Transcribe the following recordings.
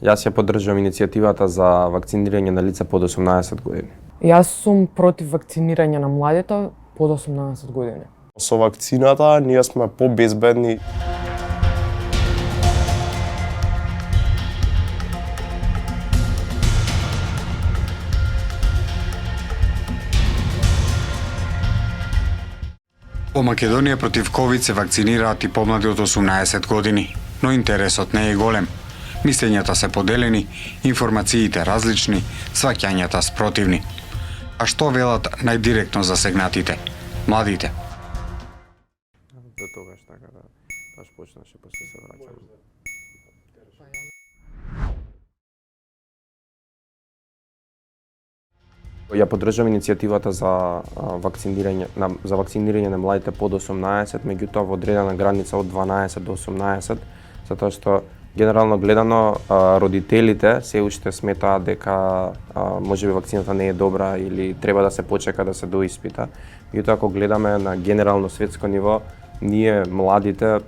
Јас ја поддржувам иницијативата за вакцинирање на лица под 18 години. Јас сум против вакцинирање на младите под 18 години. Со вакцината ние сме побезбедни. Во Македонија против ковид се вакцинираат и помлади од 18 години, но интересот не е голем. Мислењата се поделени, информациите различни, сваќањата спротивни. А што велат најдиректно засегнатите? Младите. До тогаш така да баш почнаше после се враќам. Ја поддржувам иницијативата за вакцинирање на младите под 18, меѓутоа во одредена граница од 12 до 18, затоа што генерално гледано родителите се уште сметаат дека можеби вакцината не е добра или треба да се почека да се доиспита. Меѓутоа ако гледаме на генерално светско ниво, ние младите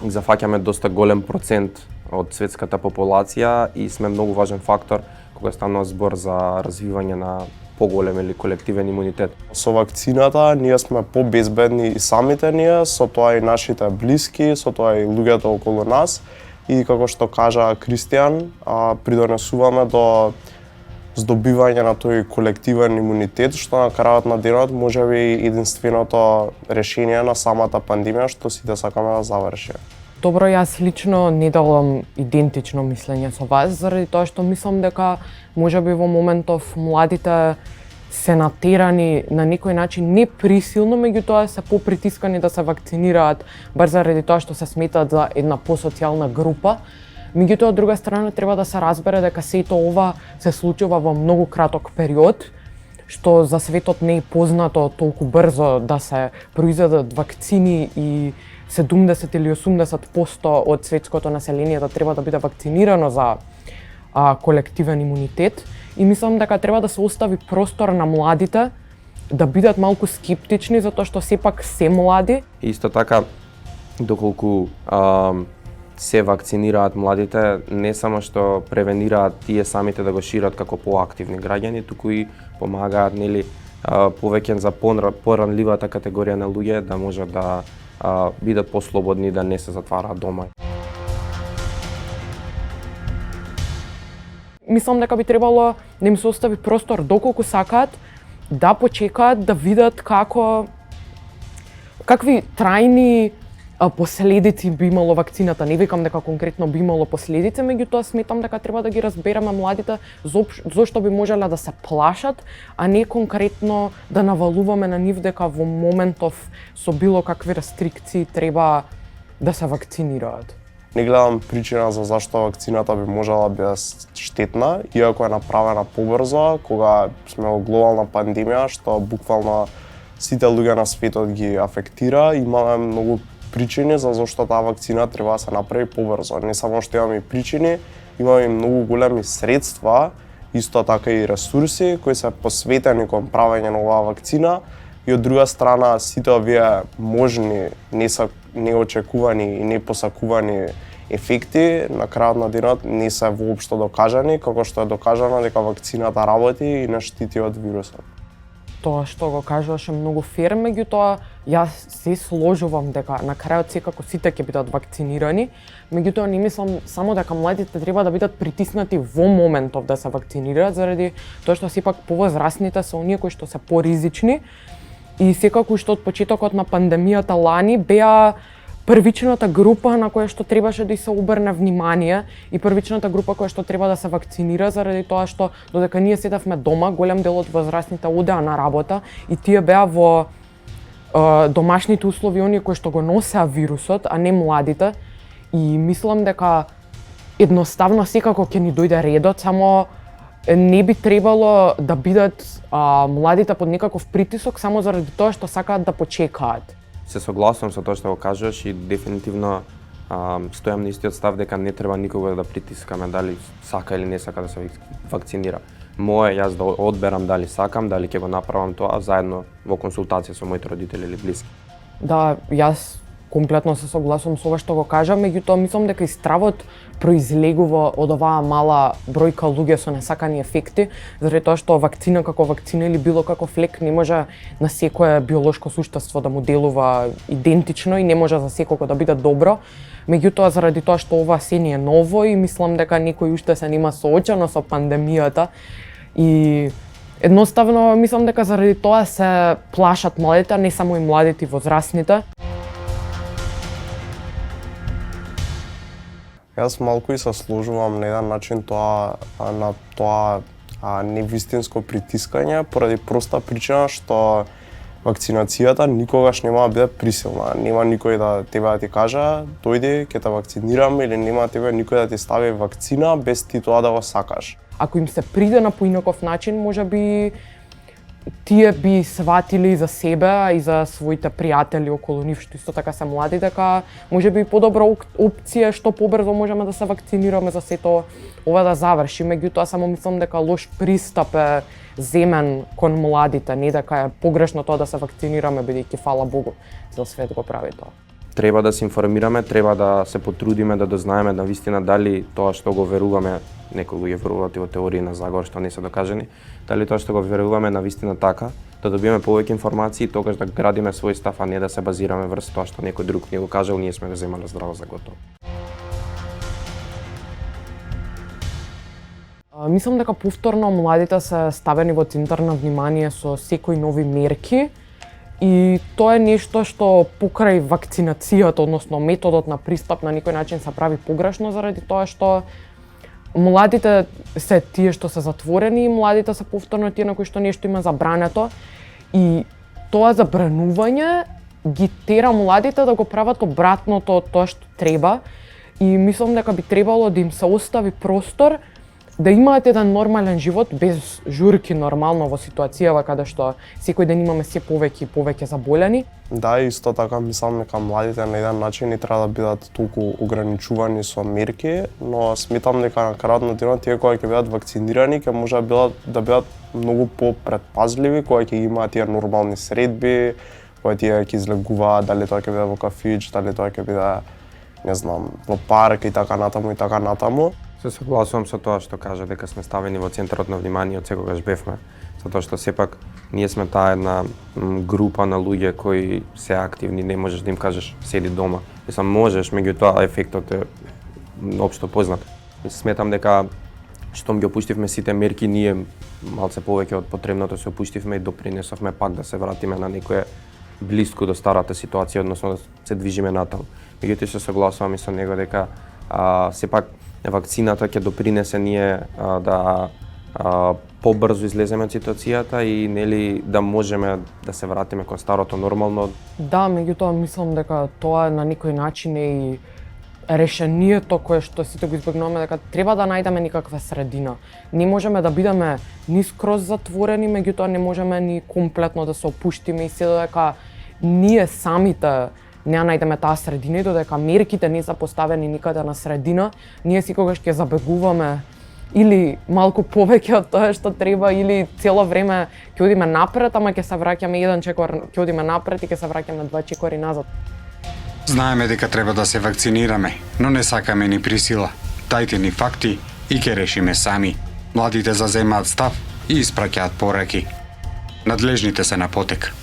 зафаќаме доста голем процент од светската популација и сме многу важен фактор кога станува збор за развивање на поголем или колективен имунитет. Со вакцината ние сме побезбедни и самите ние, со тоа и нашите блиски, со тоа и луѓето околу нас. И како што кажа Кристијан, придонесуваме до здобивање на тој колективен имунитет, што на крајот на денот може би единственото решение на самата пандемија што сите сакаме да заврши. Добро, јас лично не делам идентично мислење со вас, заради тоа што мислам дека можеби во моментов младите се натерани на некој начин не присилно, меѓутоа се попритискани да се вакцинираат бар заради тоа што се сметаат за една посоцијална група. Меѓутоа, од друга страна, треба да се разбере дека сето ова се случува во многу краток период, што за светот не е познато толку брзо да се произведат вакцини и 70 или 80% од светското население да треба да биде вакцинирано за колективен имунитет. И мислам дека треба да се остави простор на младите да бидат малку скептични, затоа што сепак се млади. Исто така, доколку се вакцинираат младите, не само што превенираат тие самите да го шират како поактивни граѓани, туку и помагаат повеќе за поранливата категорија на луѓе да можат да бидат послободни, да не се затвараат дома. Мислам дека би требало да им се остави простор доколку сакаат да почекаат да видат какви трајни последици би имало вакцината. Не викам дека конкретно би имало последици, меѓутоа сметам дека треба да ги разбереме младите зошто би можеле да се плашат, а не конкретно да навалуваме на нив дека во моментов со било какви рестрикции треба да се вакцинираат. Не гледам причина за зашто вакцината би можела да биде штетна, иако е направена побрзо, кога сме во глобална пандемија, што буквално сите луѓе на светот ги афектира. Имаме многу причини за зашто таа вакцина треба да се направи побрзо. Не само што имаме причини, имаме и многу големи средства, исто така и ресурси кои се посветени кон правење на оваа вакцина. И од друга страна, сите овие можни, неочекувани и непосакувани ефекти на крајот на денот не се воопшто докажани, како што е докажано дека вакцината работи и не штити од вирусот. Тоа што го кажуваше многу фер, меѓутоа јас се сложувам дека на крајот секако сите ќе бидат вакцинирани, меѓутоа не мислам само дека младите треба да бидат притиснати во моментов да се вакцинираат, заради тоа што сепак повозрасните се оние кои што се поризични. И секако што од почетокот на пандемијата лани беа првичната група на која што требаше да се обрне внимание и првичната група која што треба да се вакцинира, заради тоа што додека ние седевме дома, голем дел од возрастните одеа на работа и тие беа во домашните услови оние кои што го носеа вирусот, а не младите. И мислам дека едноставно секако ќе ни дојде редот, само не би требало да бидат младите под некаков притисок само заради тоа што сакаат да почекаат. Се согласувам со тоа што го кажуваш и дефинитивно стојам на истиот став дека не треба никога да притискаме дали сака или не сака да се вакцинира. Јас да одберам дали сакам, дали ќе го направам тоа заедно во консултација со моите родители или блиски. Да, јас комплетно се согласувам со ова што го кажа, меѓутоа мислам дека и стравот произлегува од оваа мала бројка луѓе со несакани ефекти, заради тоа што вакцина како вакцина или било каков лек не може на секое биолошко суштество да му делува идентично и не може за секого да биде добро. Меѓутоа заради тоа што ова се ни е ново и мислам дека некој уште се нема соочено со пандемијата и едноставно мислам дека заради тоа се плашат младите, не само и младите и возрастните. Јас малку и се сложувам на еден начин на тоа невистинско притискање поради проста причина што вакцинацијата никогаш нема да биде присилна. Нема никој да тебе да ти каже дојди ќе те вакцинираме или нема тебе никој да ти стави вакцина без ти тоа да го сакаш. Ако им се приде на поинаков начин, можеби тие би сватили за себе и за своите пријатели околу нив што исто така се млади дека можеби подобра опција што побрзо можеме да се вакцинираме за сето ова да заврши. Меѓутоа само мислам дека лош пристап е земен кон младите, не дека е погрешно тоа да се вакцинираме бидејќи фала Богу цел свет го прави тоа. Треба да се информираме, треба да се потрудиме да дознаеме навистина дали тоа што го веруваме, некои луѓе веруваат и во теории на заговор што не се докажани, дали тоа што го веруваме навистина така, да добиеме повеќе информации и тогаш да градиме свој став, а не да се базираме врз тоа што некој друг ни го кажал, ние сме го земале здраво за готово. Мислам дека повторно младите се ставени во центар на внимание со секои нови мерки и тоа е нешто што покрај вакцинацијата, односно методот на пристап на некој начин се прави погрешно заради тоа што младите се тие што се затворени и младите се повторно тие на кои што нешто има забрането и тоа забранување ги тера младите да го прават обратното од тоа што треба и мислам дека би требало да им се остави простор да имаат еден нормален живот без журки нормално во ситуацијава каде што секој ден имаме се повеќе и повеќе заболени. Да, исто така мислам дека младите на еден начин не треба да бидат толку ограничувани со мерки, но сметам дека на крајот на денот тие кои ќе бидат вакцинирани ќе може да бидат многу попредпазливи, кои ќе имаат тие нормални средби, кои тие ќе излегуваат, дали тоа ќе биде во кафич, дали тоа ќе биде не знам, во парк и така натаму и така натаму. Се согласувам со тоа што кажа дека сме ставени во центарот на внимание од секогаш бевме, затоа што сепак ние сме таа една група на луѓе кои се активни, не можеш да им кажеш седи дома. Мислам можеш, меѓутоа ефектот е општо познат. Сметам дека штом ги опуштивме сите мерки, ние малце повеќе од потребното се опуштивме и допринесовме пак да се вратиме на некое блиску до старата ситуација, односно да се движиме натаму. Меѓутоа се согласувам и со него дека сепак вакцината ќе допринесе ние да побрзо излеземе од ситуацијата и нели да можеме да се вратиме кон старото нормално. Да, меѓутоа мислам дека тоа на некој начин е и решението кое што сите го избегнуваме, дека треба да најдеме никаква средина. Не можеме да бидеме ни скроз затворени, меѓутоа не можеме ни комплетно да се опуштиме и се додека ние самите не најдеме таа средина и додека мерките не се поставени никаде на средина, ние секогаш ќе забегуваме или малку повеќе од тоа што треба или цело време ќе одиме напред, ама ќе се враќаме еден чекор, ќе одиме напред и ќе се враќаме два чекори назад. Знаеме дека треба да се вакцинираме, но не сакаме ни присила. Дајте ни факти и ќе решиме сами. Младите заземаат став и испраќаат пораки. Надлежните се на потек.